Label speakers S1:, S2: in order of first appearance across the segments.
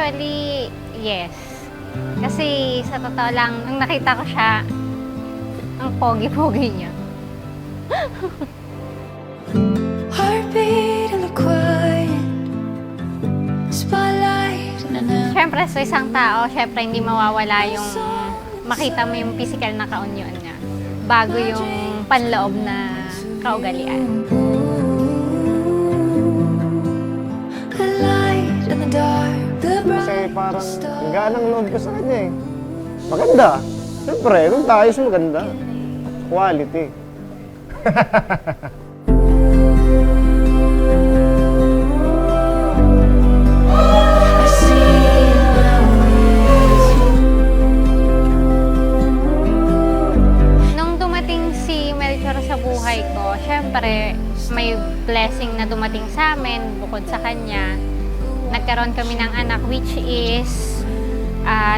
S1: Actually, yes. Kasi sa totoo lang, nung nakita ko siya, ang pogi-pogi niya.
S2: Heartbeat in the quiet, spotlight in an empty.
S1: Siyempre, sa isang tao, siyempre hindi mawawala yung makita mo yung physical na kaunyon niya bago yung panloob na kaugalian.
S2: A light in the dark, the
S3: Kasi
S2: bright
S3: parang
S2: star.
S3: nagaan ang loob ko sa kanya eh. Maganda. Siyempre, kung tayo siya maganda. Quality.
S2: I see now
S1: Nung dumating si Melchor sa buhay ko, syempre may blessing na dumating sa amin bukod sa kanya. Nagkaroon kami ng anak which is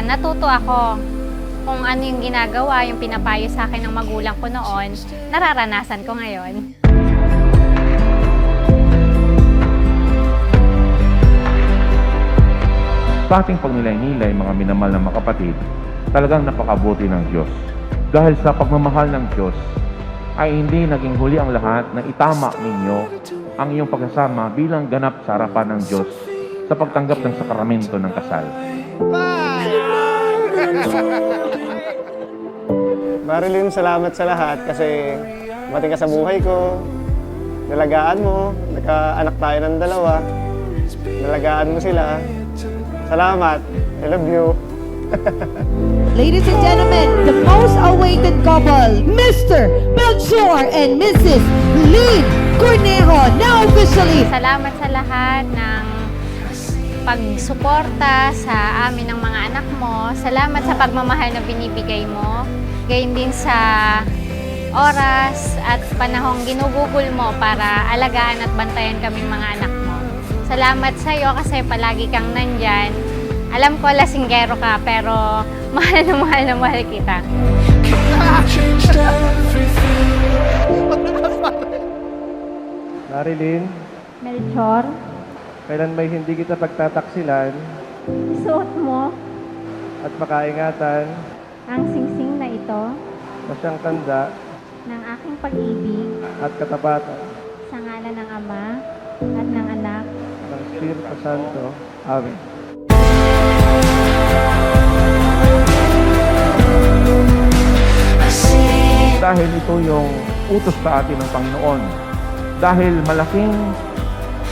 S1: natuto ako kung ano yung ginagawa, yung pinapayo sa akin ng magulang ko noon, nararanasan ko ngayon.
S4: Sa ating pagnilay-nilay, mga minamahal na mga kapatid, talagang napakabuti ng Diyos. Dahil sa pagmamahal ng Diyos, ay hindi naging huli ang lahat na itama ninyo ang iyong pagkasama bilang ganap sa harapan ng Diyos sa pagtanggap ng sakramento ng kasal.
S3: Marilyn, salamat sa lahat kasi mating ka sa buhay ko. Nalagaan mo. Nagkaanak tayo ng dalawa. Nalagaan mo sila. Salamat. I love you.
S5: Ladies and gentlemen, the most awaited couple, Mr. Melchor and Mrs. Lynn Cornejo, now officially.
S1: Salamat sa lahat ng pagsuporta sa amin ng mga anak mo. Salamat sa pagmamahal na binibigay mo. Gayon din sa oras at panahong ginugugol mo para alagaan at bantayan kaming mga anak mo. Salamat sa iyo kasi palagi kang nandyan. Alam ko lasinggero ka pero mahal na mahal kita.
S6: Marilyn,
S1: Melchor,
S6: kailan may hindi kita pagtataksilan
S1: suot mo
S6: at makaingatan
S1: ang singsing na ito
S6: na siyang tanda
S1: ng aking pag-ibig
S6: at katapatan
S1: sa ngalan ng Ama at ng Anak.
S6: ng Espiritu Santo. Amen.
S2: I see
S4: Dahil ito yung utos sa atin ng Panginoon. Dahil malaking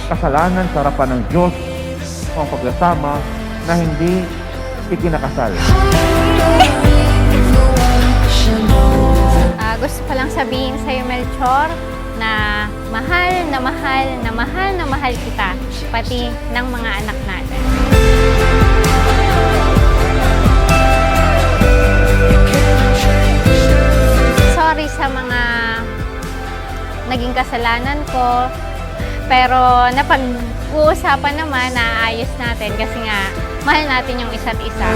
S4: kasalanan sa harapan ng Diyos ang pagsasama na hindi ikinakasal.
S1: Gusto ko lang sabihin sa iyo, Melchor, na mahal na mahal na mahal na mahal kita, pati ng mga anak natin. Sorry sa mga naging kasalanan ko, pero napag-uusapan naman, naayos natin kasi nga mahal natin yung isa't isa.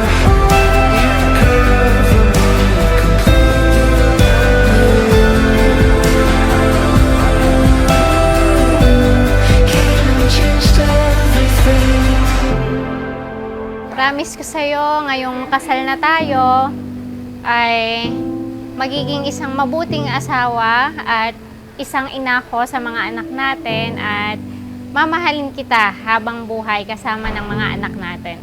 S1: Promise ko sa'yo, ngayong kasal na tayo, ay magiging isang mabuting asawa at isang ina ko sa mga anak natin at mamahalin kita habang buhay kasama ng mga anak natin.